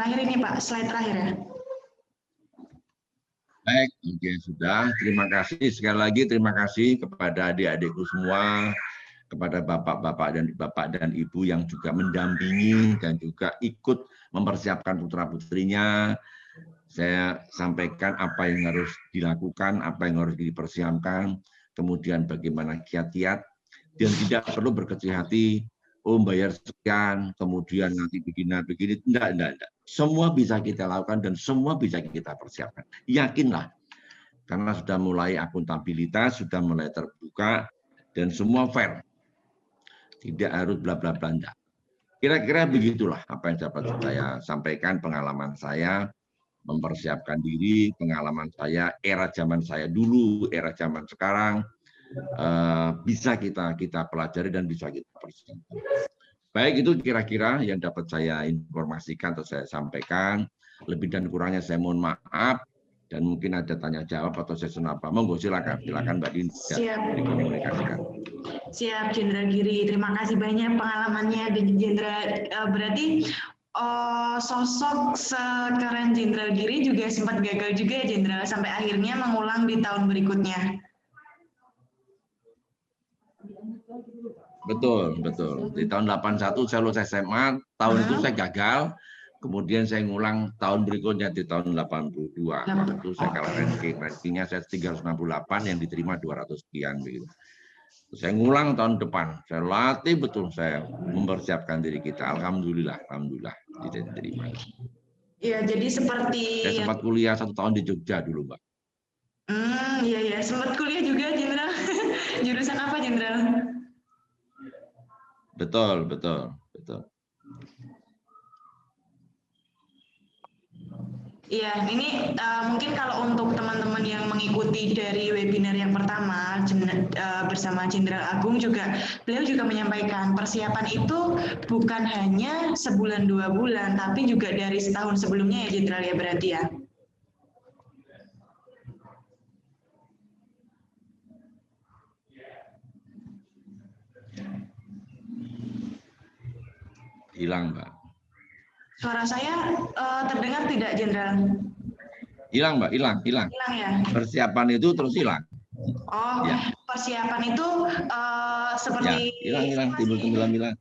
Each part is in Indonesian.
terakhir ini Pak, slide terakhir ya. Baik, oke, sudah. Terima kasih sekali lagi, terima kasih kepada adik-adikku semua, kepada bapak dan ibu yang juga mendampingi dan juga ikut mempersiapkan putra-putrinya. Saya sampaikan apa yang harus dilakukan, apa yang harus dipersiapkan, kemudian bagaimana kiat-kiat, dan tidak perlu berkecil hati, oh bayar sekian, kemudian nanti begini, enggak. Semua bisa kita lakukan dan semua bisa kita persiapkan. Yakinlah, karena sudah mulai akuntabilitas, sudah mulai terbuka, dan semua fair. Tidak harus bla-bla-bla. Kira-kira begitulah apa yang dapat saya sampaikan, pengalaman saya, mempersiapkan diri, pengalaman saya, era zaman saya dulu, era zaman sekarang, bisa kita pelajari dan bisa kita persiapkan. Baik, itu kira-kira yang dapat saya informasikan atau saya sampaikan. Lebih dan kurangnya saya mohon maaf, dan mungkin ada tanya jawab atau sesi apa. Monggo silakan Mbak Dinda dikomunikasikan. Siap Jenderal Giri, terima kasih banyak pengalamannya Jenderal. Berarti sosok sekeren Jenderal Giri juga sempat gagal juga ya Jenderal, sampai akhirnya mengulang di tahun berikutnya. Betul. Di tahun 81 saya lulus SMA, tahun itu saya gagal, kemudian saya ngulang tahun berikutnya di tahun 82. Itu saya kalah rankingnya saya 368, yang diterima 200 sekian begitu. Saya ngulang tahun depan, saya latih betul, saya mempersiapkan diri kita. Alhamdulillah diterima. Iya, jadi seperti saya sempat kuliah 1 tahun di Jogja dulu, Mbak. Iya, sempat kuliah juga Jenderal. Jurusan apa Jenderal? Betul. Iya, ini mungkin kalau untuk teman-teman yang mengikuti dari webinar yang pertama bersama Jenderal Agung juga, beliau juga menyampaikan persiapan itu bukan hanya sebulan 2 bulan, tapi juga dari setahun sebelumnya ya Jenderal ya berarti ya. Hilang, Mbak. Suara saya terdengar tidak, Jenderal? Hilang, Mbak, hilang. Hilang ya? Persiapan itu terus hilang. Oh, ya. Persiapan itu seperti... Ya, hilang, timbul hilang.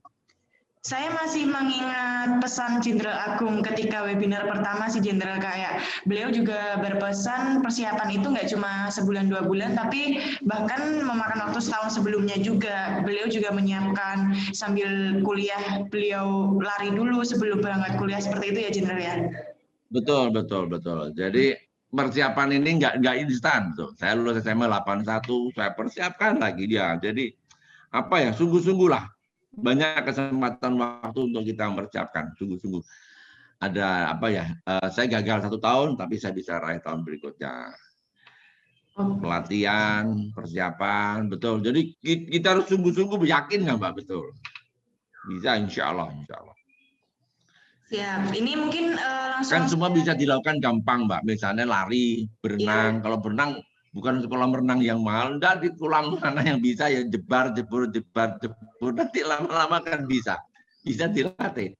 Saya masih mengingat pesan Jenderal Agung ketika webinar pertama si Jenderal kayak beliau juga berpesan persiapan itu nggak cuma sebulan 2 bulan, tapi bahkan memakan waktu setahun sebelumnya juga. Beliau juga menyiapkan sambil kuliah, beliau lari dulu sebelum berangkat kuliah, seperti itu ya Jenderal ya? Betul. Jadi persiapan ini nggak instan tuh. Saya lulus SMA 81, saya persiapkan lagi dia. Jadi apa ya, sungguh-sungguh lah. Banyak kesempatan waktu untuk kita mempersiapkan, sungguh-sungguh. Ada apa ya? Saya gagal 1 tahun, tapi saya bisa raih tahun berikutnya. Pelatihan, persiapan, betul. Jadi kita harus sungguh-sungguh yakin nggak Mbak, betul. Bisa, insya Allah. Siap. Ini mungkin langsung. Kan semua bisa dilakukan gampang Mbak. Misalnya lari, berenang. Kalau berenang bukan kolam renang yang mahal, enggak, di kolam mana yang bisa ya jebur, nanti lama-lama kan bisa dilatih.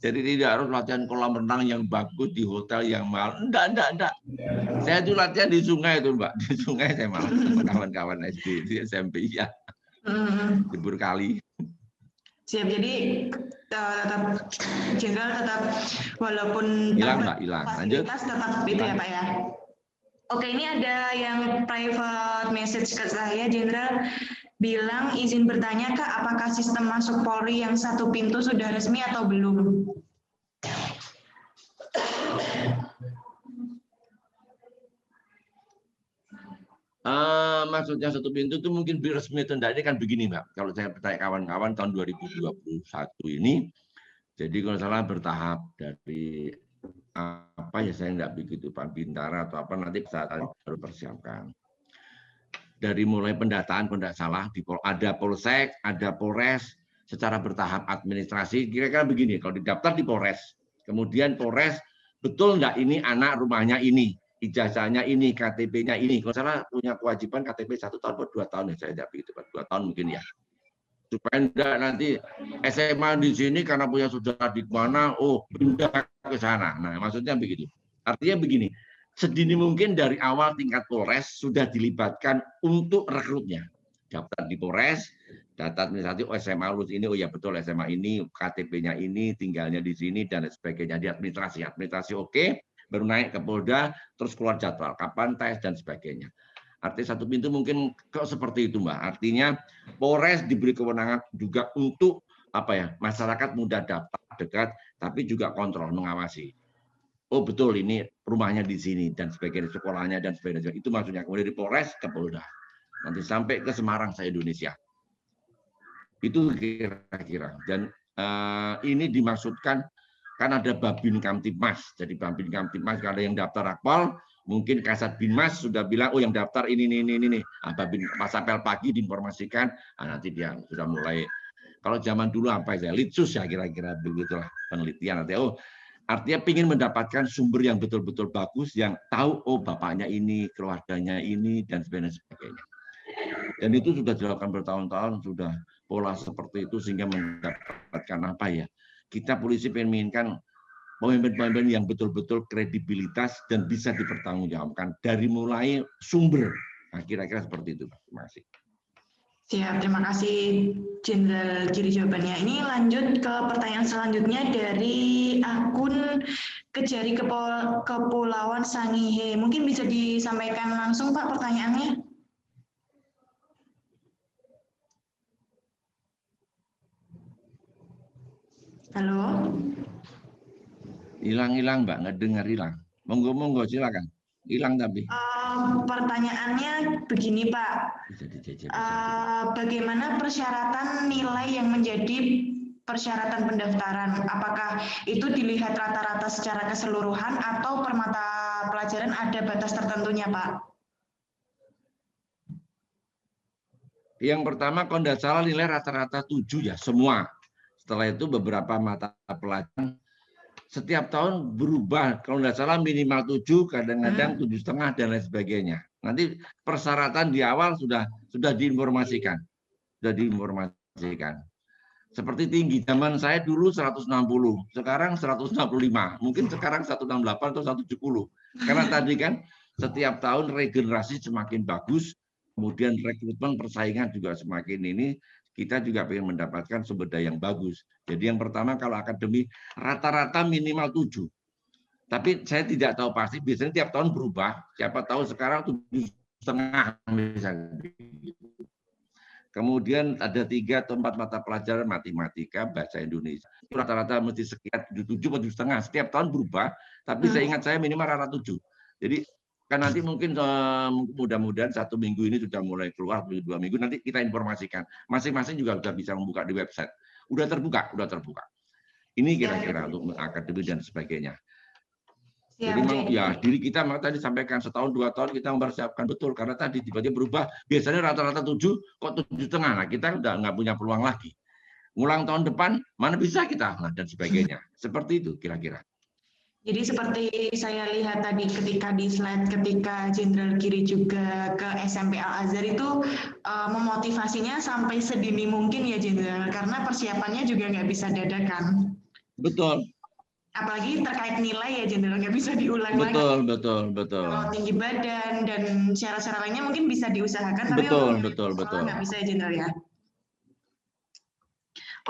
Jadi tidak harus latihan kolam renang yang bagus di hotel yang mahal, enggak. Saya itu latihan di sungai itu Mbak, di sungai saya malah sama kawan-kawan SD di SMP ya, jebur kali. Siap, jadi tetap Jenderal tetap walaupun hilang Mbak, lanjut. Tetap itu ya Pak ya. Oke, ini ada yang private message ke saya, Jenderal, bilang izin bertanya Kak, apakah sistem masuk Polri yang 1 pintu sudah resmi atau belum? Maksudnya 1 pintu itu mungkin resmi atau enggak, ini kan begini Mbak, kalau saya bertanya kawan-kawan tahun 2021 ini, jadi kalau salah bertahap dari apa ya, saya nggak begitu pintar atau apa, nanti saat baru persiapkan. Dari mulai pendataan, kalau tidak salah, ada Polsek, ada Polres, secara bertahap administrasi, kira-kira begini, kalau didaftar di Polres, kemudian Polres, betul nggak ini anak rumahnya ini, ijazahnya ini, KTP-nya ini, kalau salah punya kewajiban KTP 1 tahun atau 2 tahun, ya saya tidak begitu, 2 tahun mungkin ya. supaya enggak nanti SMA di sini karena punya saudara di mana, oh pindah ke sana. Nah, maksudnya begitu. Artinya begini, sedini mungkin dari awal tingkat Polres sudah dilibatkan untuk rekrutnya. Daftar di Polres, data administratif, oh SMA lulus ini, oh ya betul SMA ini, KTP-nya ini, tinggalnya di sini, dan sebagainya. Di administrasi oke, baru naik ke Polda, terus keluar jadwal, kapan tes, dan sebagainya. Artinya satu pintu mungkin kok seperti itu, Mbak. Artinya Polres diberi kewenangan juga untuk apa ya, masyarakat mudah daftar dekat, tapi juga kontrol, mengawasi. Oh betul ini rumahnya di sini dan sebagainya, sekolahnya dan sebagainya. Itu maksudnya kemudian dari Polres ke Polda. Nanti sampai ke Semarang se-Indonesia. Itu kira-kira. Dan ini dimaksudkan kan ada Babin Kamtibmas. Jadi Babin Kamtibmas kalau yang daftar akpol, mungkin Kasat Binmas sudah bilang, oh yang daftar ini. Nah, Babin pas apel pagi diinformasikan, nanti dia sudah mulai. Kalau zaman dulu apa ya, litsus ya kira-kira begitulah penelitian. Artinya ingin mendapatkan sumber yang betul-betul bagus, yang tahu, oh bapaknya ini, keluarganya ini, dan sebagainya. Dan itu sudah dilakukan bertahun-tahun, sudah pola seperti itu sehingga mendapatkan apa ya, kita polisi menginginkan pemimpin-pemimpin yang betul-betul kredibilitas dan bisa dipertanggungjawabkan dari mulai sumber. Nah, kira-kira seperti itu. Terima kasih. Siap, terima kasih Jenderal Giri jawabannya. Ini lanjut ke pertanyaan selanjutnya dari akun Kejari Kepulauan Sangihe. Mungkin bisa disampaikan langsung Pak pertanyaannya. Halo. Hilang Mbak, nggak dengar hilang. Monggo silakan. Hilang tapi. Pertanyaannya begini Pak. Bagaimana persyaratan nilai yang menjadi persyaratan pendaftaran? Apakah itu dilihat rata-rata secara keseluruhan atau per mata pelajaran ada batas tertentunya Pak? Yang pertama kalau tidak salah nilai rata-rata 7 ya semua. Setelah itu beberapa mata pelajaran setiap tahun berubah. Kalau tidak salah minimal 7, kadang-kadang 7,5 dan lain sebagainya. Nanti persyaratan di awal sudah diinformasikan. Seperti tinggi, zaman saya dulu 160, sekarang 165, mungkin sekarang 168 atau 170. Karena tadi kan setiap tahun regenerasi semakin bagus, kemudian rekrutmen persaingan juga semakin ini, kita juga ingin mendapatkan sumber daya yang bagus. Jadi yang pertama kalau akademi rata-rata minimal 7. Tapi saya tidak tahu pasti, biasanya tiap tahun berubah. Siapa tahu sekarang 7,5 misalnya. Kemudian ada 3 atau 4 mata pelajaran matematika, bahasa Indonesia. Rata-rata mesti sekitar 7 atau 7,5. Setiap tahun berubah, tapi saya ingat saya minimal rata 7. Jadi kan nanti mungkin mudah-mudahan 1 minggu ini sudah mulai keluar, 2 minggu nanti kita informasikan. Masing-masing juga sudah bisa membuka di website. Udah terbuka. Ini kira-kira untuk akademi dan sebagainya. Jadi memang ya diri kita tadi sampaikan setahun 2 tahun kita mempersiapkan betul karena tadi tiba-tiba berubah. Biasanya rata-rata 7 kok 7,5. Nah, kita udah nggak punya peluang lagi. Ngulang tahun depan mana bisa kita dan sebagainya. Seperti itu kira-kira. Jadi seperti saya lihat tadi ketika di slide, ketika Jenderal Giri juga ke SMP Al-Azhar itu memotivasinya sampai sedini mungkin ya Jenderal, karena persiapannya juga nggak bisa dadakan. Betul. Apalagi terkait nilai ya Jenderal, nggak bisa diulang lagi. Betul. Kalau tinggi badan dan syarat-syarat lainnya mungkin bisa diusahakan, tapi betul. nggak bisa ya Jenderal ya.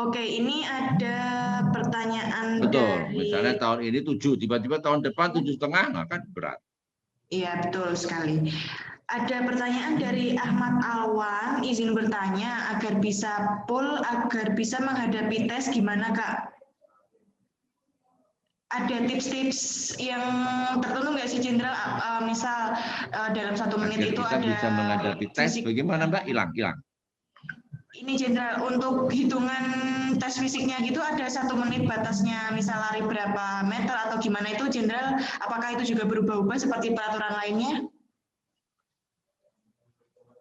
Oke, ini ada pertanyaan betul. Dari... Misalnya tahun ini 7, tiba-tiba tahun depan 7,5, nah kan berat. Iya, betul sekali. Ada pertanyaan dari Ahmad Alwan, izin bertanya agar bisa agar bisa menghadapi tes gimana Kak? Ada tips-tips yang tertentu nggak sih Jenderal? Misal dalam 1 menit agar itu kita ada bisa menghadapi tes, bagaimana Mbak? Hilang. Ini Jenderal, untuk hitungan tes fisiknya gitu ada 1 menit batasnya, misal lari berapa meter atau gimana itu Jenderal, apakah itu juga berubah-ubah seperti peraturan lainnya?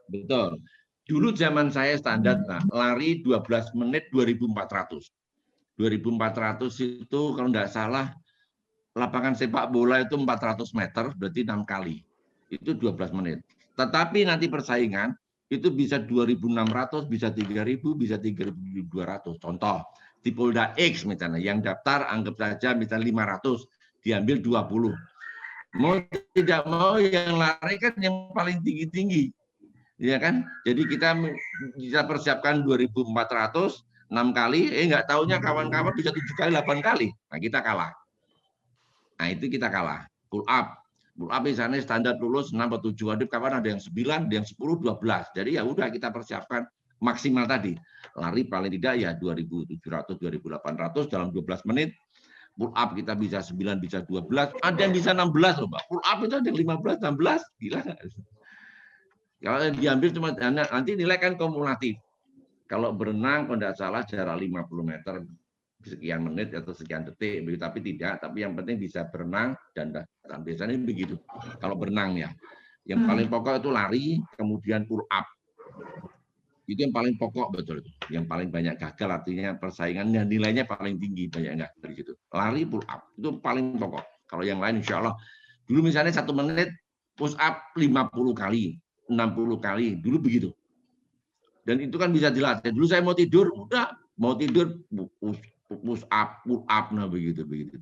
Betul. Dulu zaman saya standar lari 12 menit 2.400. 2.400 itu kalau nggak salah lapangan sepak bola itu 400 meter, berarti 6 kali. Itu 12 menit. Tetapi nanti persaingan itu bisa 2.600, bisa 3.000, bisa 3.200. Contoh, di Polda X misalnya, yang daftar anggap saja misalnya 500, diambil 20. Mau tidak mau yang lari kan yang paling tinggi-tinggi. Ya kan? Jadi kita bisa persiapkan 2.400, 6 kali, nggak taunya kawan-kawan bisa 7 kali, 8 kali. Nah, kita kalah. Nah, itu kita kalah. Pull up. Pull up misalnya standar lulus 6 atau 7, ada kawan ada yang 9, ada yang 10, 12. Jadi ya udah kita persiapkan maksimal tadi. Lari paling tidak ya 2.700, 2.800 dalam 12 menit. Pull up kita bisa 9, bisa 12, ada yang bisa 16 loh, Mbak. Pull up itu ada yang 15, 16, gila. Kalau yang diambil cuma nanti nilai kan kumulatif. Kalau berenang kalau tidak salah jarak 50 meter sekian menit atau sekian detik, tapi tidak. Tapi yang penting bisa berenang dan datang. Biasanya begitu. Kalau berenang ya, yang paling pokok itu lari, kemudian pull up. Itu yang paling pokok betul itu. Yang paling banyak gagal artinya persaingan dan nilainya paling tinggi banyak enggak dari situ. Lari pull up itu paling pokok. Kalau yang lain insya Allah dulu misalnya 1 menit push up 50 kali, 60 kali dulu begitu. Dan itu kan bisa dilatih. Dulu saya mau tidur, udah mau tidur push up, pull up, nah begitu. 1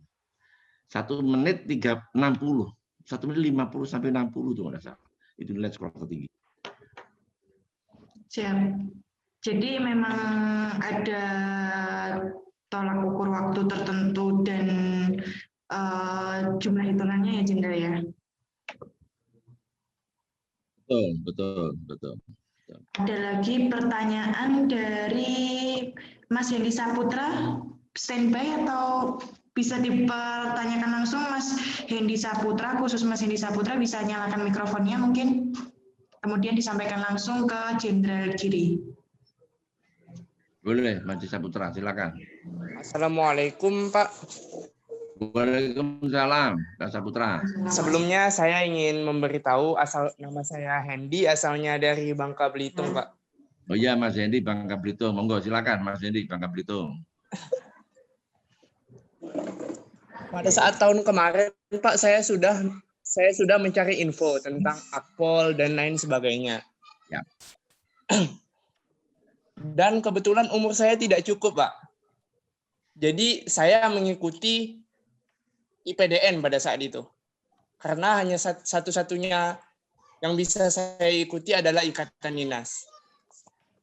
menit 60, 1 menit 50 sampai 60 itu nggak salah. Itu nilai skor tertinggi. Siap. Jadi memang ada tolak ukur waktu tertentu dan jumlah hitungannya ya, Jenderal ya? Betul. Ada lagi pertanyaan dari Mas Hendi Saputra, standby atau bisa dipertanyakan langsung Mas Hendi Saputra, khusus Mas Hendi Saputra bisa nyalakan mikrofonnya mungkin, kemudian disampaikan langsung ke Jenderal Giri. Boleh, Mas Hendi Saputra, silakan. Assalamualaikum, Pak. Waalaikumsalam, Pak Saputra. Sebelumnya saya ingin memberitahu nama saya Hendy, asalnya dari Bangka Belitung, Pak. Oh iya, Mas Hendi Bangka Belitung. Monggo silakan Mas Hendi Bangka Belitung. Pada saat tahun kemarin, Pak, saya sudah mencari info tentang Akpol dan lain sebagainya. Ya. Dan kebetulan umur saya tidak cukup, Pak. Jadi saya mengikuti IPDN pada saat itu. Karena hanya satu-satunya yang bisa saya ikuti adalah Ikatan Dinas.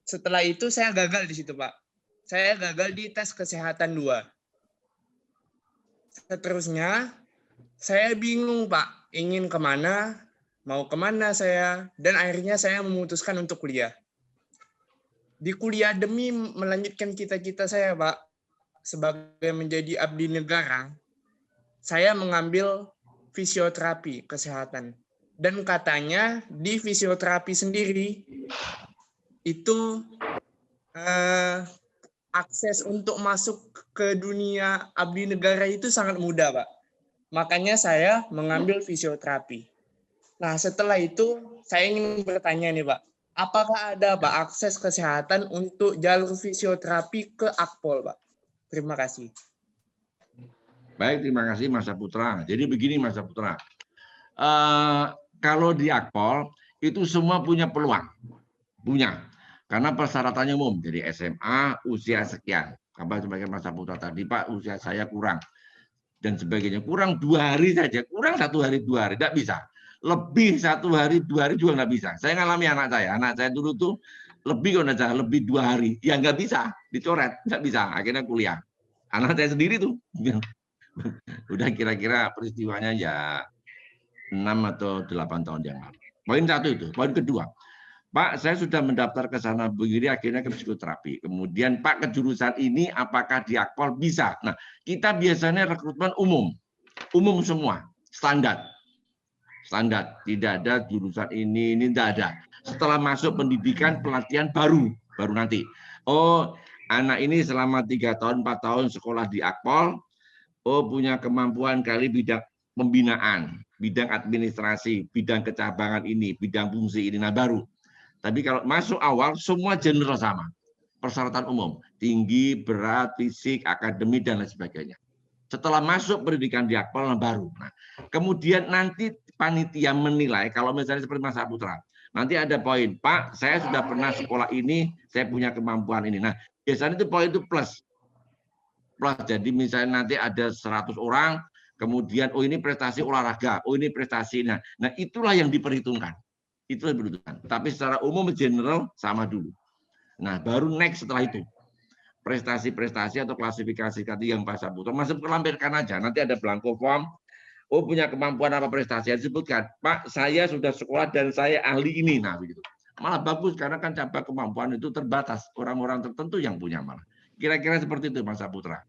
Setelah itu saya gagal di situ, Pak. Saya gagal di tes kesehatan 2. Seterusnya, saya bingung, Pak. Ingin kemana, mau kemana saya, dan akhirnya saya memutuskan untuk kuliah. Di kuliah demi melanjutkan cita-cita saya, Pak, sebagai menjadi abdi negara, saya mengambil fisioterapi kesehatan. Dan katanya di fisioterapi sendiri, itu akses untuk masuk ke dunia abdi negara itu sangat mudah, Pak. Makanya saya mengambil fisioterapi. Nah, setelah itu saya ingin bertanya nih, Pak. Apakah ada, Pak, akses kesehatan untuk jalur fisioterapi ke Akpol, Pak? Terima kasih. Baik, terima kasih Mas Saputra. Jadi begini Mas Saputra. Kalau di Akpol, itu semua punya peluang. Punya. Karena persyaratannya umum. Jadi SMA, usia sekian. Apa sebagai Mas Saputra tadi, Pak, usia saya kurang. Dan sebagainya. Kurang 2 hari saja. Kurang 1 hari, 2 hari. Tidak bisa. Lebih 1 hari, 2 hari juga nggak bisa. Saya ngalami anak saya. Anak saya dulu tuh lebih kalau nggak lebih 2 hari. Ya nggak bisa. Dicoret. Nggak bisa. Akhirnya kuliah. Anak saya sendiri tuh. Udah kira-kira peristiwanya ya 6 atau 8 tahun yang lalu. Poin satu itu. Poin kedua, Pak, saya sudah mendaftar ke sana begini, akhirnya ke psikoterapi. Kemudian, Pak, ke jurusan ini apakah di Akpol bisa? Nah, kita biasanya rekrutmen umum semua, standar. Tidak ada jurusan ini tidak ada. Setelah masuk pendidikan, pelatihan baru nanti. Oh, anak ini selama 3 tahun, 4 tahun sekolah di Akpol, oh punya kemampuan kali bidang pembinaan, bidang administrasi, bidang kecabangan ini, bidang fungsi ini, nah baru. Tapi kalau masuk awal, semua general sama. Persyaratan umum, tinggi, berat, fisik, akademik, dan lain sebagainya. Setelah masuk pendidikan di Akpol, baru. Nah, kemudian nanti panitia menilai, kalau misalnya seperti Mas Saputra, nanti ada poin, Pak, saya sudah pernah sekolah ini, saya punya kemampuan ini. Nah, biasanya itu poin itu plus. Jadi misalnya nanti ada 100 orang, kemudian oh ini prestasi olahraga, oh ini prestasi. Nah itulah yang diperhitungkan. Itulah yang diperhitungkan. Tapi secara umum general sama dulu. Nah, baru next setelah itu. Prestasi-prestasi atau klasifikasi tadi yang Pak Saputra, masuk kelampirkan aja. Nanti ada blanko form. Oh, punya kemampuan apa prestasi? Disebutkan, Pak, saya sudah sekolah dan saya ahli ini. Nah, begitu. Malah bagus, karena kan cabang kemampuan itu terbatas. Orang-orang tertentu yang punya malah. Kira-kira seperti itu, Mas Saputra.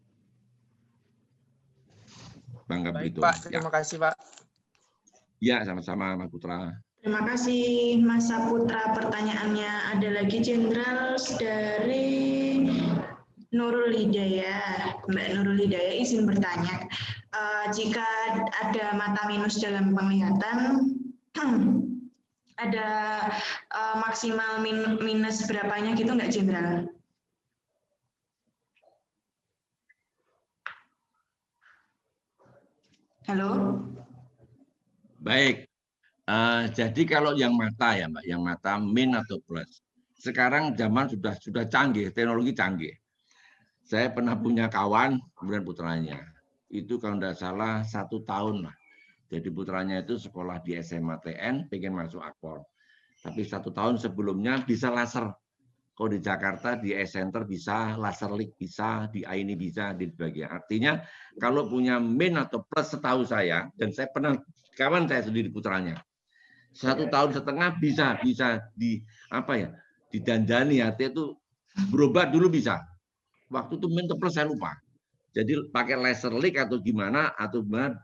Bangga Baik, begitu. Pak. Terima kasih, Pak. Ya, sama-sama, Mas Putra. Terima kasih, Mas Saputra. Pertanyaannya ada lagi, Jenderal, dari Nurul Hidayah. Mbak Nurul Hidayah izin bertanya. Jika ada mata minus dalam penglihatan, ada maksimal minus berapanya gitu nggak, Jenderal? Halo? Baik. Jadi kalau yang mata ya, Mbak, yang mata min atau plus. Sekarang zaman sudah canggih, teknologi canggih. Saya pernah punya kawan, kemudian putranya. Itu kalau tidak salah 1 tahun lah. Jadi putranya itu sekolah di SMA TN, pengen masuk Akpol. Tapi 1 tahun sebelumnya bisa laser. Kalau di Jakarta di E-Center bisa, Laserlik bisa, di AINI bisa, di bagian. Artinya kalau punya min atau plus setahu saya, dan saya pernah kawan saya sendiri putranya, 1,5 tahun bisa di apa ya, didandani, artinya itu berobat dulu bisa. Waktu itu min atau plus saya lupa. Jadi pakai Laserlik atau gimana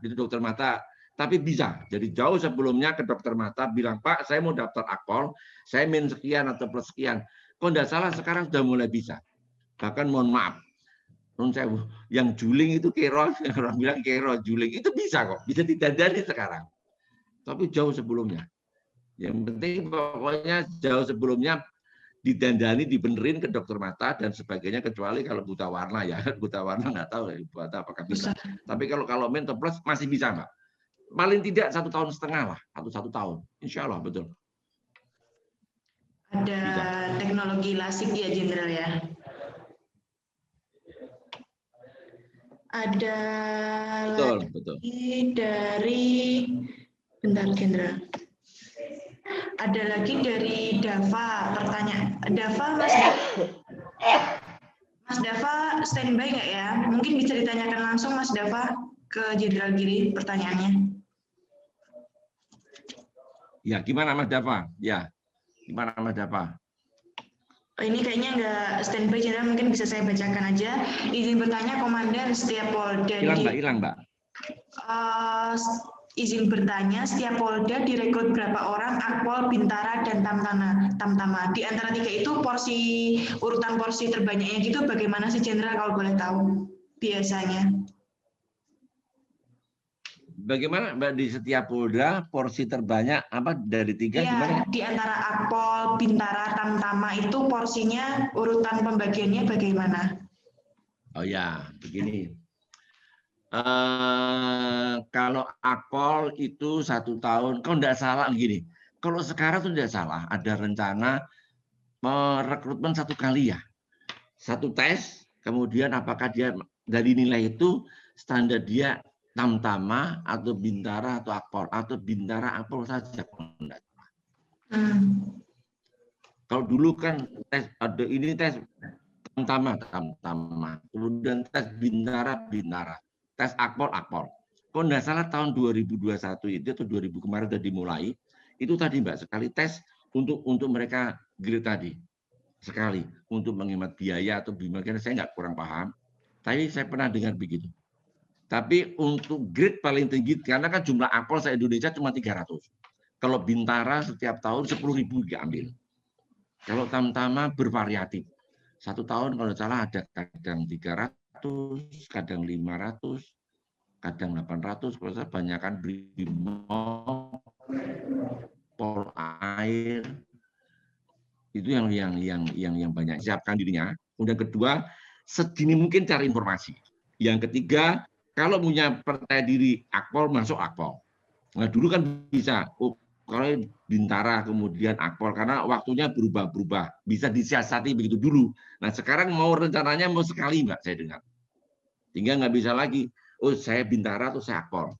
itu dokter mata. Tapi bisa. Jadi jauh sebelumnya ke dokter mata bilang, Pak, saya mau daftar Akpol, saya min sekian atau plus sekian. Kalau tidak salah sekarang sudah mulai bisa. Bahkan mohon maaf, yang juling itu kero, orang bilang kero juling itu bisa kok, bisa didandani sekarang. Tapi jauh sebelumnya. Yang penting pokoknya jauh sebelumnya didandani, dibenerin ke dokter mata dan sebagainya, kecuali kalau buta warna ya, buta warna nggak tahu ya, buta apakah bisa. Tapi kalau min atau plus masih bisa, Mbak. Paling tidak 1,5 tahun lah, atau 1 tahun, insya Allah betul. Ada Bisa. teknologi lasik ya, Jenderal ya. Ada Betul. Dari bentar, Jenderal. Ada lagi dari Dava pertanyaan. Dava, Mas Dava standby nggak ya? Mungkin bisa ditanyakan langsung Mas Dava ke Jenderal Giri pertanyaannya. Ya, gimana Mas Dava? Ya, gimana Mas Dava? Ini kayaknya nggak standby, Jenderal, mungkin bisa saya bacakan aja. Izin bertanya, Komandan setiap Polda. Hilang, Mbak. Izin bertanya, setiap Polda direkrut berapa orang Akpol, Bintara, dan Tamtama? Di antara 3 itu urutan porsi terbanyaknya gitu bagaimana sih, Jenderal, kalau boleh tahu biasanya? Bagaimana Mbak di setiap Polda porsi terbanyak apa dari 3 ya, gimana? Di antara Akpol, Bintara, Tamtama itu porsinya urutan pembagiannya bagaimana? Oh ya, begini. Kalau Akpol itu 1 tahun, kalau tidak salah begini. Kalau sekarang itu tidak salah, ada rencana merekrutmen 1 kali ya. 1 tes, kemudian apakah dia dari nilai itu standar dia Tamtama atau Bintara atau Akpol, atau Bintara Akpol saja. Kalau dulu kan tes ada ini tes Tamtama, kemudian tes Bintara, tes Akpol. Kalau tidak salah tahun 2021 itu atau 2000 kemarin sudah dimulai, itu tadi Mbak, sekali tes untuk mereka grade tadi. Sekali untuk menghemat biaya atau bagaimana, saya nggak kurang paham. Tapi saya pernah dengar begitu. Tapi untuk grade paling tinggi, karena kan jumlah Akpol se-Indonesia cuma 300. Kalau Bintara setiap tahun 10.000 diambil. Kalau Tamtama bervariatif. 1 tahun kalau salah ada kadang 300, kadang 500, kadang 800. Kalau saya banyakkan Brimob, Pol Air, itu yang banyak siapkan dirinya. Kemudian kedua, sedini mungkin cari informasi. Yang ketiga, kalau punya percaya diri Akpol, masuk Akpol. Nah dulu kan bisa, kalau Bintara kemudian Akpol karena waktunya berubah-berubah, bisa disiasati begitu dulu. Nah sekarang mau rencananya mau sekali Mbak saya dengar, sehingga nggak bisa lagi. Oh saya Bintara atau saya Akpol.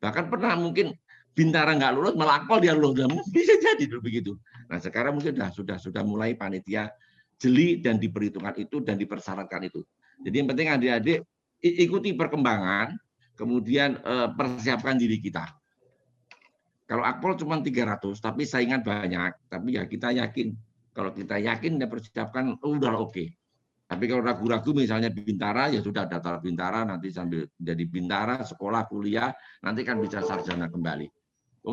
Bahkan pernah mungkin Bintara nggak lulus malah Akpol dia lulus, bisa jadi dulu begitu. Nah sekarang mungkin sudah mulai panitia jeli dan diperhitungkan itu dan dipersyaratkan itu. Jadi yang penting adik-adik ikuti perkembangan, kemudian persiapkan diri kita. Kalau Akpol cuma 300, tapi saingan banyak. Tapi ya kita yakin. Kalau kita yakin dan persiapkan, udah oke. Tapi kalau ragu-ragu misalnya Bintara, ya sudah daftar Bintara, nanti sambil jadi Bintara, sekolah, kuliah, nanti kan bisa sarjana kembali.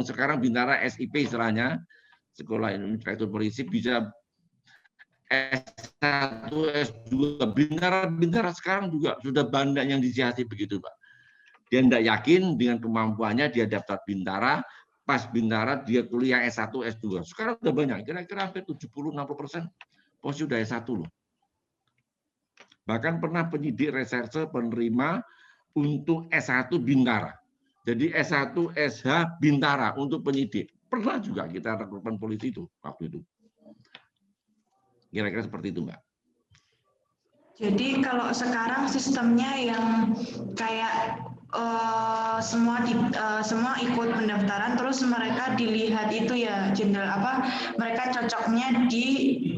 Sekarang Bintara SIP istilahnya, Sekolah Inspektur Polisi bisa S1, S2. Bintara sekarang juga sudah banyak yang disiasati begitu, Pak. Dia tidak yakin dengan kemampuannya, dia daftar Bintara, pas Bintara dia kuliah S1, S2. Sekarang sudah banyak, kira-kira hampir 70-60% posisi sudah S1 loh. Bahkan pernah penyidik reserse penerima untuk S1 Bintara. Jadi S1, SH Bintara untuk penyidik. Pernah juga kita rekrutmen polisi itu waktu itu. Kira-kira seperti itu, Mbak. Jadi kalau sekarang sistemnya yang kayak semua ikut pendaftaran, terus mereka dilihat itu ya, Jenderal, mereka cocoknya di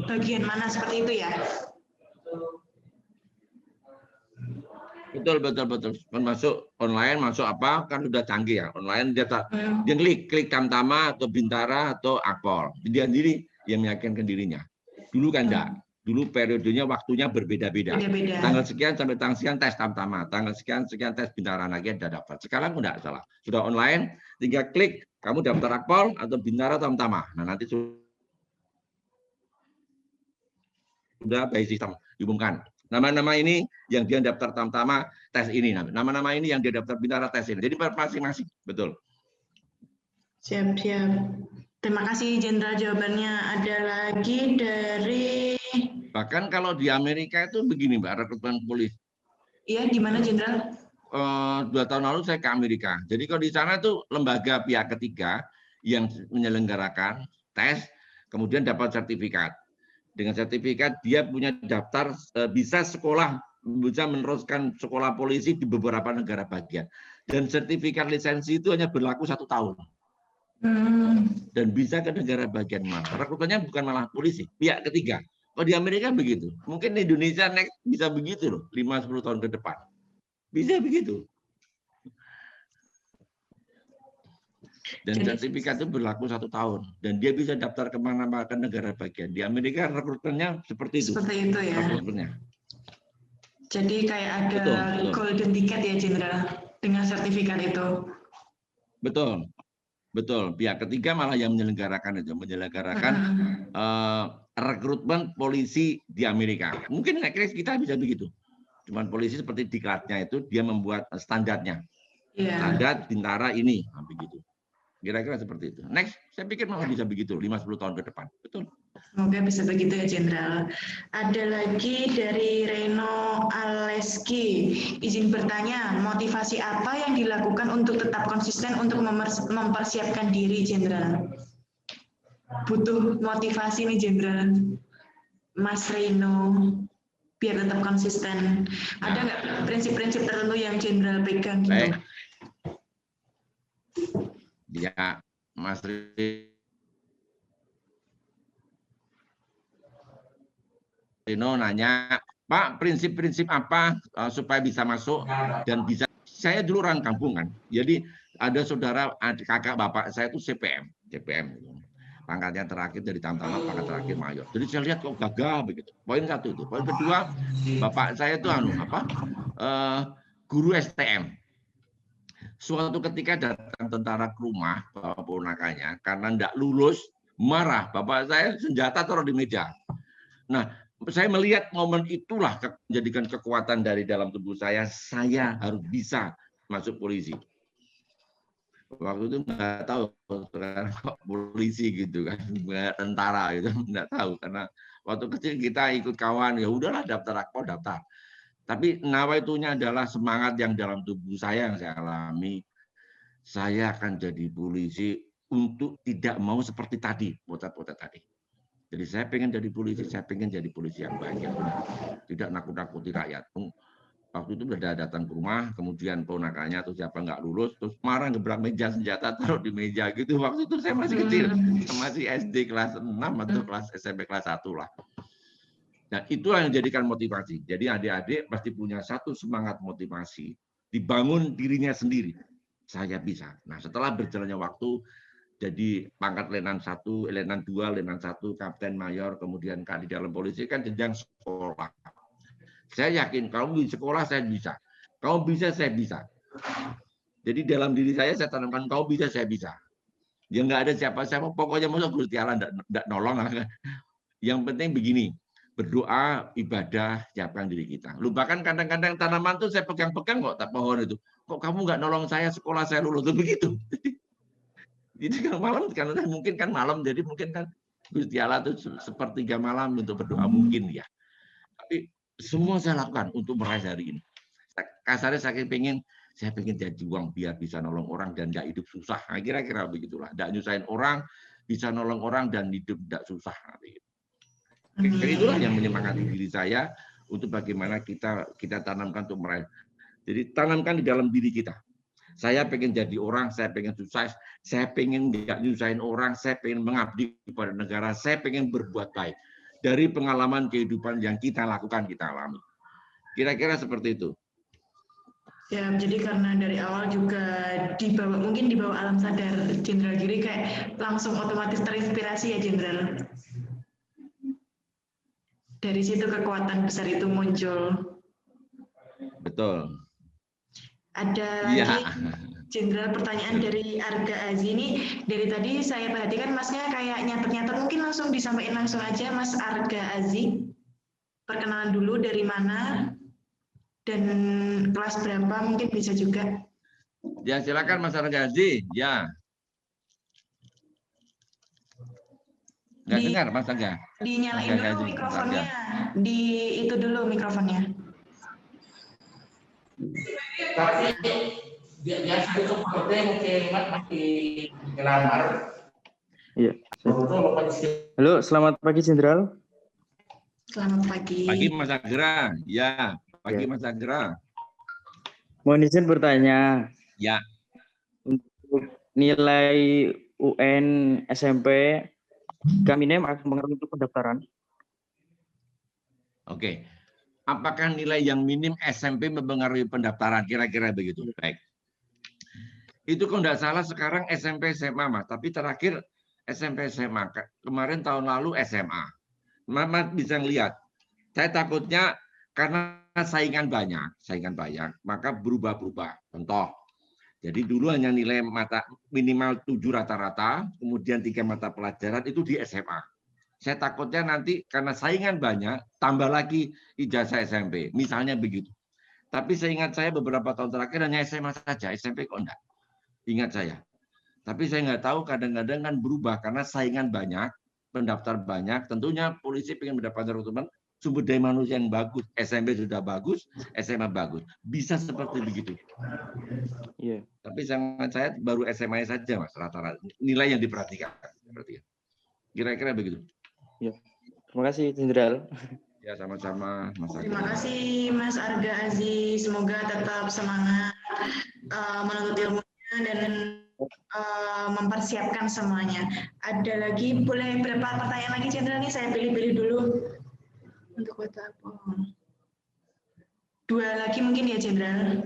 bagian mana, seperti itu ya? Betul. Kan masuk online, masuk apa kan udah canggih ya. Online dia klik Tamtama atau Bintara atau Akpol. Dia sendiri yang meyakinkan dirinya. Dulu kan enggak. Dulu periodenya waktunya berbeda-beda. Tanggal sekian sampai tanggal sekian tes Tamtama, tanggal sekian tes Bintara, lagi ada dapat. Sekarang enggak salah. Sudah online, tinggal klik kamu daftar Akpol atau Bintara Tamtama. Nah, nanti sudah by sistem diumumkan. Nama-nama ini yang dia daftar Tamtama tes ini, nama-nama ini yang dia daftar Bintara tes ini. Jadi masing-masing, betul. Siap. Terima kasih Jenderal jawabannya. Ada lagi dari. Bahkan kalau di Amerika itu begini Mbak, rekrutmen polisi. Iya, gimana Jenderal? 2 tahun lalu saya ke Amerika. Jadi kalau di sana tuh lembaga pihak ketiga yang menyelenggarakan tes, kemudian dapat sertifikat. Dengan sertifikat dia punya daftar bisa meneruskan sekolah polisi di beberapa negara bagian. Dan sertifikat lisensi itu hanya berlaku 1 tahun. Dan bisa ke negara bagian mana. Rekrutmennya bukan malah polisi, pihak ketiga. Kalau di Amerika begitu. Mungkin di Indonesia next bisa begitu loh, 5-10 tahun ke depan. Bisa begitu. Dan sertifikat itu berlaku 1 tahun dan dia bisa daftar kemana-mana ke negara bagian. Di Amerika rekrutmennya seperti itu. Seperti itu ya. Rekrutmennya. Jadi kayak ada golden ticket ya Jenderal dengan sertifikat itu. Betul. Pihak ketiga malah yang menyelenggarakan rekrutmen polisi di Amerika. Mungkin kita bisa begitu. Cuman polisi seperti diklatnya itu dia membuat standarnya. Standar Bintara ini, begitu. Kira-kira seperti itu. Next, saya pikir malah bisa begitu 5-10 tahun ke depan. Betul. Semoga bisa begitu ya Jenderal. Ada lagi dari Reno Aleski. Izin bertanya, motivasi apa yang dilakukan untuk tetap konsisten untuk mempersiapkan diri Jenderal? Butuh motivasi nih Jenderal. Mas Reno, biar tetap konsisten. Ada nggak prinsip-prinsip tertentu yang Jenderal pegang gitu? Baik. Ya, Mas Rino nanya, Pak, prinsip-prinsip apa supaya bisa masuk dan bisa. Saya dulu orang kampung kan, jadi ada saudara, kakak bapak saya itu CPM. Pangkatnya terakhir dari Tamtama, pangkat terakhir mayor. Jadi saya lihat kok gagah begitu. Poin 1 itu. Poin kedua, bapak saya itu guru STM. Suatu ketika datang tentara ke rumah bawa ponakannya karena tidak lulus, marah. Bapak saya senjata taruh di meja. Nah, saya melihat momen itulah menjadikan kekuatan dari dalam tubuh saya harus bisa masuk polisi. Waktu itu nggak tahu sekarang kok polisi gitu kan, tentara gitu, nggak tahu karena waktu kecil kita ikut kawan, ya udahlah daftar Akpol daftar. Tapi nawaitunya adalah semangat yang dalam tubuh saya yang saya alami. saya akan jadi polisi untuk tidak mau seperti tadi, potet-potet tadi. Jadi saya pengen jadi polisi, saya pengen jadi polisi yang baik, yang benar. Tidak nakut-nakuti rakyat. Waktu itu udah datang ke rumah, kemudian ponakannya atau siapa nggak lulus, terus marah gebrak meja senjata, taruh di meja gitu. Waktu itu saya masih kecil, masih SD kelas 6 atau kelas SMP kelas 1 lah. Dan itulah yang jadikan motivasi. Jadi adik-adik pasti punya satu semangat motivasi, dibangun dirinya sendiri. Saya bisa. Nah setelah berjalannya waktu, jadi pangkat letnan 1, letnan 2, letnan 1, kapten mayor, kemudian di dalam polisi kan jenjang sekolah. Saya yakin kalau di sekolah saya bisa. Kalau bisa, saya bisa. Jadi dalam diri saya tanamkan kau bisa, saya bisa. Ya nggak ada siapa-siapa, pokoknya masa Gusti Allah nggak nolong. Yang penting begini, berdoa, ibadah, siapkan diri kita. Lupakan kadang-kadang tanaman tuh saya pegang-pegang kok, tak pohon itu. Kok kamu nggak nolong saya, sekolah saya lulus, tuh begitu. Jadi kalau malam, karena mungkin kan malam, jadi mungkin kan Gusti Allah itu sepertiga malam untuk berdoa mungkin ya. Tapi semua saya lakukan untuk meraih hari ini. Kasarnya saya pengen jadi uang biar bisa nolong orang dan nggak hidup susah. Nah, kira-kira begitulah. Nggak nyusahin orang, bisa nolong orang dan hidup nggak susah. Itulah yang menyemangati diri saya untuk bagaimana kita tanamkan untuk meraih. Jadi tanamkan di dalam diri kita. Saya pengen jadi orang, saya pengen sukses, saya pengen nggak nyusahin orang, saya pengen mengabdi kepada negara, saya pengen berbuat baik. Dari pengalaman kehidupan yang kita lakukan, kita alami. Kira-kira seperti itu. Ya, jadi karena dari awal juga mungkin dibawa alam sadar Jenderal Giri kayak langsung otomatis terinspirasi ya Jenderal. Dari situ kekuatan besar itu muncul. Betul. Ada lagi Jenderal pertanyaan dari Arga Azi ini. Dari tadi saya perhatikan Masnya kayak nyatet-nyatet, mungkin langsung disampaikan langsung aja Mas Arga Azi. Perkenalan dulu dari mana dan kelas berapa mungkin bisa juga. Ya silakan Mas Arga Azi. Ya. Nggak dengar Mas Arga. Dinyalain dulu mikrofonnya. Di itu dulu mikrofonnya. Tapi biasa itu seperti mungkin masih ngelamar. Iya. Halo, selamat pagi Jenderal. Selamat pagi. Pagi Mas Agra. Ya, pagi Mas Agra. Mohon izin bertanya. Ya. Untuk nilai UN SMP kami akan mengaruhi untuk pendaftaran. Oke. Apakah nilai yang minim SMP mempengaruhi pendaftaran? Kira-kira begitu. Baik. Itu kalau tidak salah sekarang SMP SMA, Mas. Tapi terakhir SMP SMA. Kemarin tahun lalu SMA. Mas bisa lihat. Saya takutnya karena saingan banyak, maka berubah-berubah. Contoh. Jadi dulu hanya nilai mata minimal 7 rata-rata, kemudian 3 mata pelajaran itu di SMA. Saya takutnya nanti karena saingan banyak, tambah lagi ijazah SMP. Misalnya begitu. Tapi seingat saya beberapa tahun terakhir hanya SMA saja, SMP kok enggak. Ingat saya. Tapi saya nggak tahu kadang-kadang kan berubah karena saingan banyak, pendaftar banyak. Tentunya polisi ingin mendapatkan rekrutan sumber daya manusia yang bagus. SMP sudah bagus, SMA bagus. Bisa seperti begitu. Iya. Tapi sangat saya baru SMA saja, Mas, rata-rata. Nilai yang diperhatikan. Kira-kira begitu. Ya. Terima kasih, Jenderal. Ya, sama-sama, Mas Arga. Terima kasih, Mas Arga Aziz. Semoga tetap semangat menuntut ilmunya dan mempersiapkan semuanya. Ada lagi, boleh berapa pertanyaan lagi, Jenderal? Nih saya pilih-pilih dulu. Untuk WhatsApp. 2 lagi mungkin ya, Jenderal?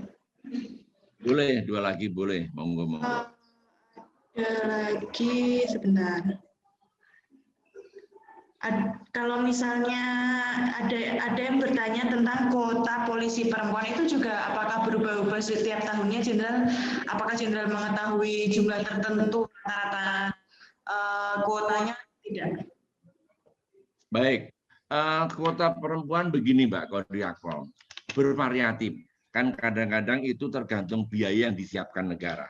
Boleh, 2 lagi boleh. Monggo. Ada lagi, sebentar. Kalau misalnya ada yang bertanya tentang kuota polisi perempuan itu juga apakah berubah-ubah setiap tahunnya, Jenderal? Apakah Jenderal mengetahui jumlah tertentu rata-rata kuotanya? Tidak. Baik, kuota perempuan begini Mbak, kalau di Akpol bervariatif. Kan kadang-kadang itu tergantung biaya yang disiapkan negara.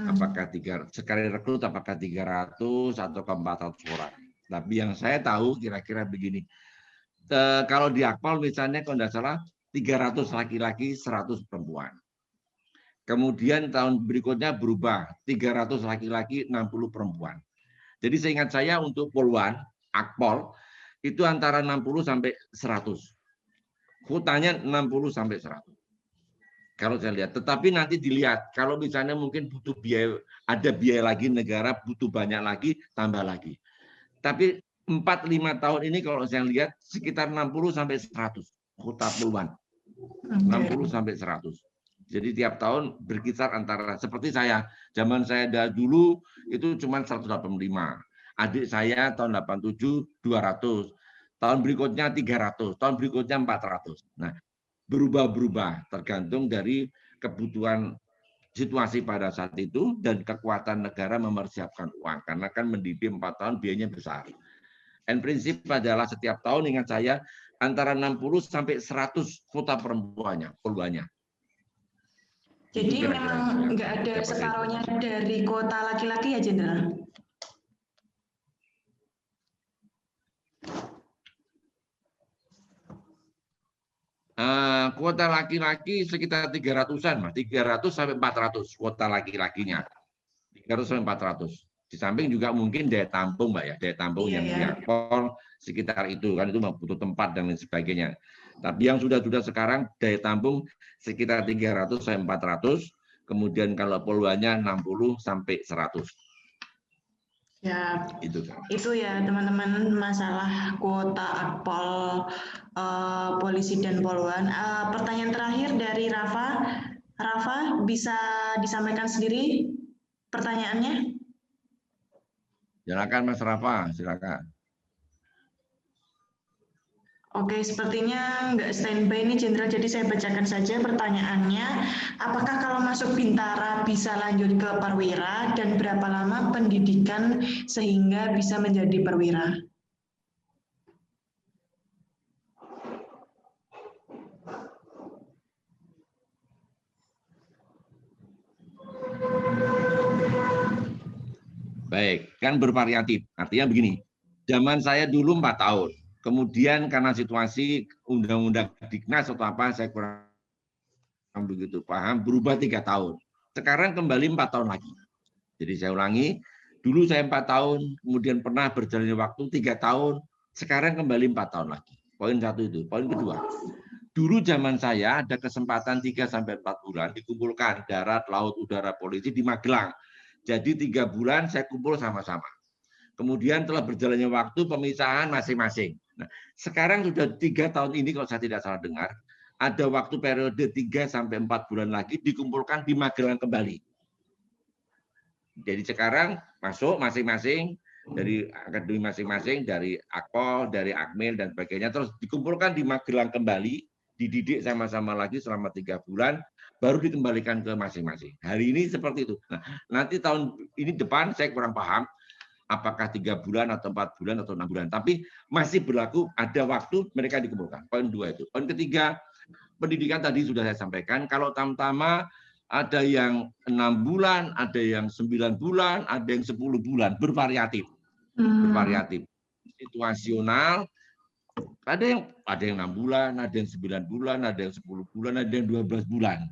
Apakah sekali rekrut apakah 300 atau 400 orang. Tapi yang saya tahu kira-kira begini. Kalau di Akpol misalnya kalau tidak salah 300 laki-laki, 100 perempuan. Kemudian tahun berikutnya berubah, 300 laki-laki, 60 perempuan. Jadi seingat saya untuk Polwan, Akpol, itu antara 60 sampai 100. Kuotanya 60 sampai 100. Kalau saya lihat, tetapi nanti dilihat, kalau misalnya mungkin butuh biaya, ada biaya lagi, negara butuh banyak lagi, tambah lagi. Tapi 4-5 tahun ini kalau saya lihat sekitar 60 sampai 100 kuota Polwan. 60 sampai 100. Jadi tiap tahun berkisar antara, seperti saya, zaman saya dulu itu cuma 185. Adik saya tahun 87 200. Tahun berikutnya 300, tahun berikutnya 400. Nah, berubah-berubah tergantung dari kebutuhan situasi pada saat itu dan kekuatan negara mempersiapkan uang, karena kan mendidik 4 tahun biayanya besar. Dan prinsip adalah setiap tahun, ingat saya, antara 60 sampai 100 kuota perempuannya, Polwannya. Jadi memang nggak ada separohnya dari kuota laki-laki ya, Jenderal? Kuota laki-laki sekitar 300-an, Mas. 300 sampai 400 kuota laki-lakinya. 300 sampai 400. Di samping juga mungkin daya tampung, Mbak ya. Daya tampung yang di Akpol sekitar itu kan, itu butuh tempat dan lain sebagainya. Tapi yang sudah sekarang daya tampung sekitar 300 sampai 400, kemudian kalau Polwannya 60 sampai 100. Ya, itu kan. Itu ya teman-teman masalah kuota Akpol, polisi dan Polwan. Pertanyaan terakhir dari Rafa. Rafa, bisa disampaikan sendiri pertanyaannya? Silakan Mas Rafa, silakan. Oke, sepertinya nggak standby nih Jenderal, jadi saya bacakan saja pertanyaannya. Apakah kalau masuk Bintara bisa lanjut ke perwira dan berapa lama pendidikan sehingga bisa menjadi perwira? Baik, kan bervariatif. Artinya begini, zaman saya dulu 4 tahun. Kemudian karena situasi undang-undang Diknas atau apa, saya kurang begitu paham, berubah 3 tahun. Sekarang kembali 4 tahun lagi. Jadi saya ulangi, dulu saya 4 tahun, kemudian pernah berjalannya waktu 3 tahun, sekarang kembali 4 tahun lagi. Poin satu itu. Poin kedua, dulu zaman saya ada kesempatan 3-4 bulan dikumpulkan darat, laut, udara, polisi di Magelang. Jadi 3 bulan saya kumpul sama-sama. Kemudian telah berjalannya waktu pemisahan masing-masing. Nah, sekarang sudah 3 tahun ini kalau saya tidak salah dengar, ada waktu periode 3-4 bulan lagi dikumpulkan di Magelang kembali. Jadi sekarang masuk masing-masing dari akademi masing-masing, dari Akpol, dari Akmil dan sebagainya, terus dikumpulkan di Magelang kembali, dididik sama-sama lagi selama 3 bulan, baru dikembalikan ke masing-masing. Hari ini seperti itu. Nah, nanti tahun ini depan saya kurang paham, apakah 3 bulan atau 4 bulan atau 6 bulan. Tapi masih berlaku, ada waktu mereka dikumpulkan. Poin 2 itu. Poin ketiga, pendidikan tadi sudah saya sampaikan. Kalau Tamtama ada yang 6 bulan, ada yang 9 bulan, ada yang 10 bulan, bervariatif. Bervariatif. Situasional, ada yang 6 bulan, ada yang 9 bulan, ada yang 10 bulan, ada yang 12 bulan.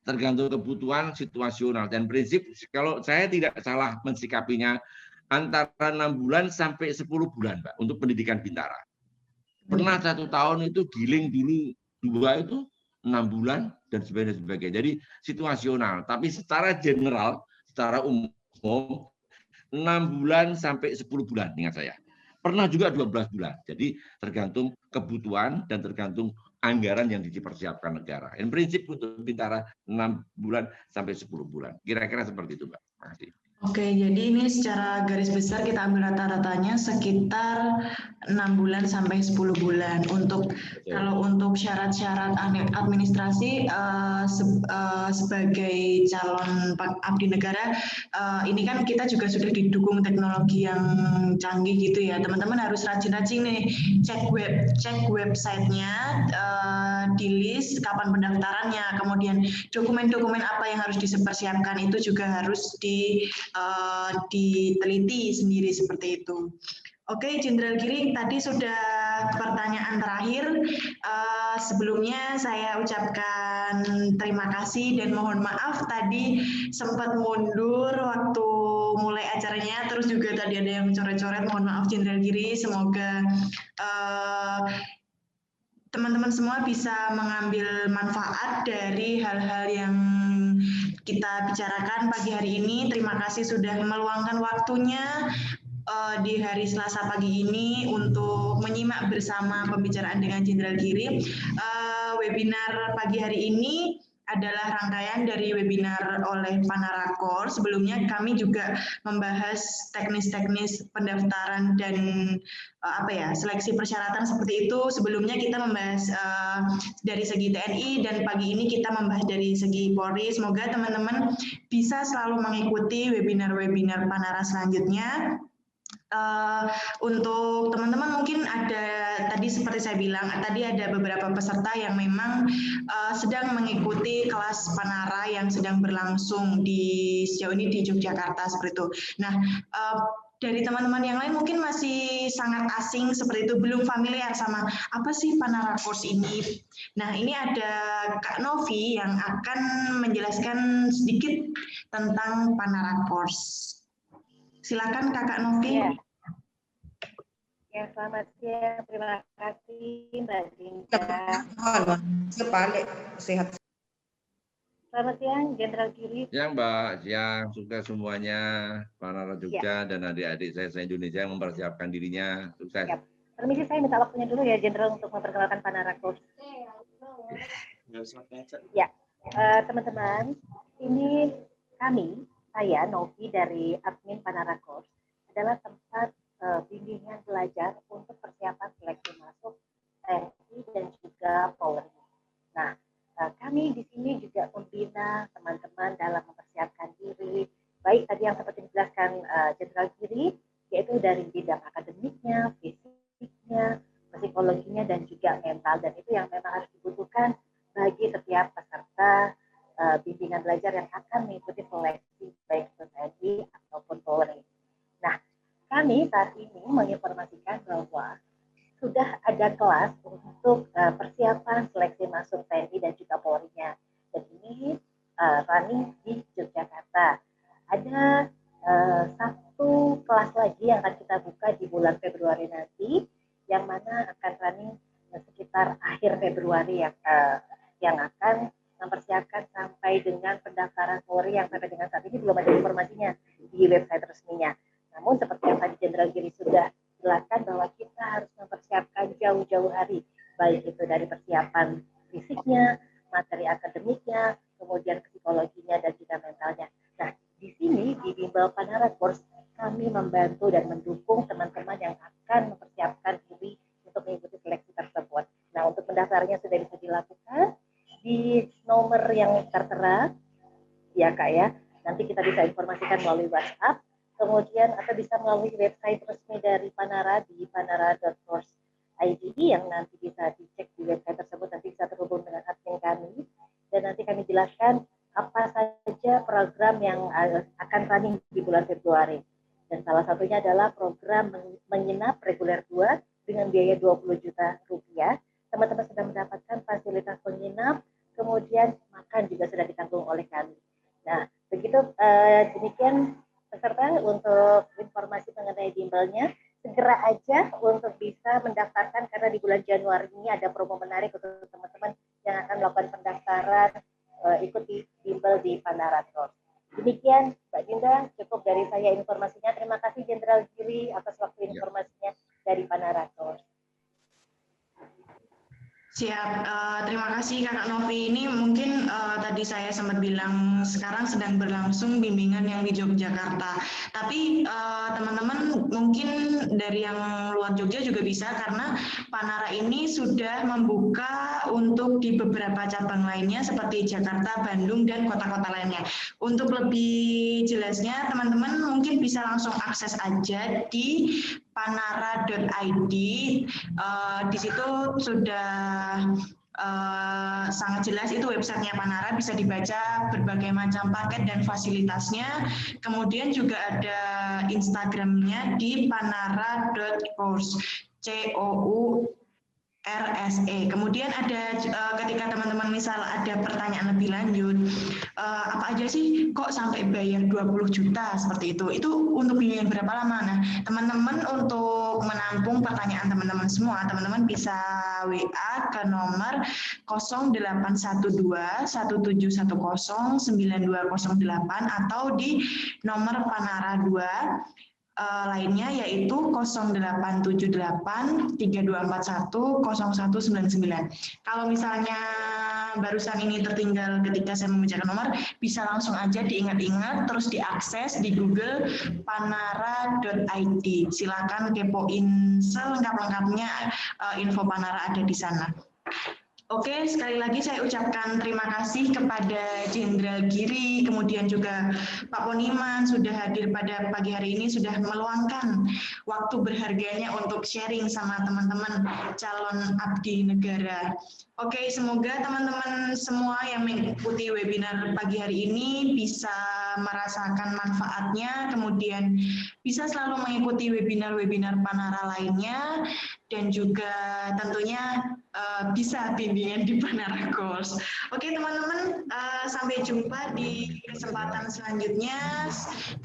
Tergantung kebutuhan situasional dan prinsip, kalau saya tidak salah mensikapinya, antara 6 bulan sampai 10 bulan, Pak, untuk pendidikan Bintara. Pernah 1 tahun itu giling dulu 2 itu 6 bulan dan sebagainya. Jadi situasional, tapi secara general, secara umum 6 bulan sampai 10 bulan, ingat saya. Pernah juga 12 bulan. Jadi tergantung kebutuhan dan tergantung anggaran yang dipersiapkan negara. Dan prinsip untuk Bintara 6 bulan sampai 10 bulan. Kira-kira seperti itu, Mbak. Terima kasih. Oke, jadi ini secara garis besar kita ambil rata-ratanya sekitar 6 bulan sampai 10 bulan. Kalau untuk syarat-syarat administrasi sebagai calon abdi negara, ini kan kita juga sudah didukung teknologi yang canggih gitu ya. Teman-teman harus rajin-rajin nih cek websitenya, di list kapan pendaftarannya, kemudian dokumen-dokumen apa yang harus dipersiapkan itu juga harus diteliti sendiri seperti itu. Oke, Jenderal Giri, tadi sudah pertanyaan terakhir. Sebelumnya saya ucapkan terima kasih dan mohon maaf tadi sempat mundur waktu mulai acaranya, terus juga tadi ada yang coret-coret. Mohon maaf, Jenderal Giri. Semoga teman-teman semua bisa mengambil manfaat dari hal-hal yang kita bicarakan pagi hari ini. Terima kasih sudah meluangkan waktunya di hari Selasa pagi ini untuk menyimak bersama pembicaraan dengan Jenderal Giri. Webinar pagi hari ini adalah rangkaian dari webinar oleh Panarakor. Sebelumnya kami juga membahas teknis-teknis pendaftaran dan seleksi persyaratan seperti itu. Sebelumnya kita membahas dari segi TNI dan pagi ini kita membahas dari segi Polri. Semoga teman-teman bisa selalu mengikuti webinar-webinar Panara selanjutnya. Untuk teman-teman mungkin ada tadi seperti saya bilang tadi ada beberapa peserta yang memang sedang mengikuti kelas Panara yang sedang berlangsung sejauh ini di Yogyakarta seperti itu. Nah, dari teman-teman yang lain mungkin masih sangat asing seperti itu, belum familiar sama apa sih Panara Course ini. Nah, ini ada Kak Novi yang akan menjelaskan sedikit tentang Panara Course. Silakan Kakak Novi. Ya, selamat siang. Terima kasih Mbak Dinda. Sebalik sehat. Selamat siang Jenderal Giri. Siang Mbak, siang. Sukses semuanya. Panara Jogja dan adik-adik saya Indonesia yang mempersiapkan dirinya. Sukses. Ya. Permisi saya minta waktunya dulu ya Jenderal untuk memperkenalkan Panara Course. Ya, teman-teman, ini saya Novi dari admin Panara Course adalah tempat bimbingan belajar untuk persiapan seleksi masuk TNI dan juga Polri. Nah, kami di sini juga membina teman-teman dalam mempersiapkan diri, baik tadi yang seperti dijelaskan Jenderal Giri, yaitu dari bidang akademiknya, fisiknya, psikologinya, dan juga mental. Dan itu yang memang harus dibutuhkan bagi setiap peserta bimbingan belajar yang akan mengikuti seleksi baik itu TNI ataupun Polri. Nah, kami saat ini menginformasikan bahwa sudah ada kelas untuk persiapan seleksi masuk TNI dan juga Polri-nya. Dan ini running di Yogyakarta. Ada satu kelas lagi yang akan kita buka di bulan Februari nanti, yang mana akan running sekitar akhir Februari yang akan mempersiapkan sampai dengan pendaftaran Polri yang sampai dengan saat ini belum ada informasinya di website resminya. Namun seperti yang tadi Jenderal Giri sudah jelaskan bahwa kita harus mempersiapkan jauh-jauh hari, baik itu dari persiapan fisiknya, materi akademiknya, kemudian psikologinya dan juga mentalnya. Nah, di sini di Bimbel Panara Course kami membantu dan mendukung teman-teman yang akan mempersiapkan diri untuk mengikuti seleksi tersebut. Nah, untuk pendaftarannya sudah bisa dilakukan di nomor yang tertera, ya Kak ya. Nanti kita bisa informasikan melalui WhatsApp, kemudian atau bisa melalui website resmi dari Panara di panara.course.id yang nanti bisa dicek di website tersebut, nanti bisa terhubung dengan admin kami, dan nanti kami jelaskan apa saja program yang akan running di bulan Februari. Dan salah satunya adalah program menginap reguler 2 dengan biaya 20 juta rupiah. Teman-teman sudah mendapatkan fasilitas menginap, kemudian makan juga sudah ditanggung oleh kami. Nah, begitu demikian peserta untuk informasi mengenai bimbelnya. Segera aja untuk bisa mendaftarkan karena di bulan Januari ini ada promo menarik untuk teman-teman yang akan melakukan pendaftaran ikuti bimbel di Panara Course. Demikian Mbak Dinda, cukup dari saya informasinya. Terima kasih Jenderal Giri atas waktu informasinya dari Panara Course. Siap, terima kasih Kakak Novi. Ini mungkin tadi saya sempat bilang sekarang sedang berlangsung bimbingan yang di Yogyakarta. Tapi teman-teman mungkin dari yang luar Jogja juga bisa, karena Panara ini sudah membuka untuk di beberapa cabang lainnya seperti Jakarta, Bandung, dan kota-kota lainnya. Untuk lebih jelasnya teman-teman mungkin bisa langsung akses aja di panara.id. Di situ sudah sangat jelas, itu websitenya Panara, bisa dibaca berbagai macam paket dan fasilitasnya. Kemudian juga ada Instagramnya di panara.course, COURSE. Kemudian ada ketika teman-teman misal ada pertanyaan lebih lanjut, apa aja sih kok sampai bayar 20 juta seperti itu untuk bimbingan berapa lama? Nah, teman-teman untuk menampung pertanyaan teman-teman semua, teman-teman bisa WA ke nomor 0812 1710 9208 atau di nomor Panara 2 lainnya, yaitu 0878 3241 0199. Kalau misalnya barusan ini tertinggal ketika saya membacakan nomor, bisa langsung aja diingat-ingat, terus diakses di Google panara.id. Silakan kepoin selengkap-lengkapnya, info Panara ada di sana. Oke, sekali lagi saya ucapkan terima kasih kepada Jenderal Giri, kemudian juga Pak Poniman sudah hadir pada pagi hari ini, sudah meluangkan waktu berharganya untuk sharing sama teman-teman calon abdi negara. Oke, semoga teman-teman semua yang mengikuti webinar pagi hari ini bisa merasakan manfaatnya, kemudian bisa selalu mengikuti webinar-webinar Panara lainnya, dan juga tentunya bisa bimbingan di Panara Course. Oke teman-teman, sampai jumpa di kesempatan selanjutnya.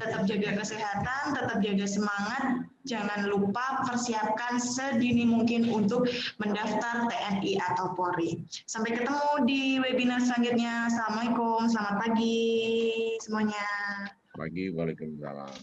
Tetap jaga kesehatan, tetap jaga semangat. Jangan lupa persiapkan sedini mungkin untuk mendaftar TNI atau Polri. Sampai ketemu di webinar selanjutnya. Assalamualaikum, selamat pagi semuanya. Pagi, waalaikumsalam.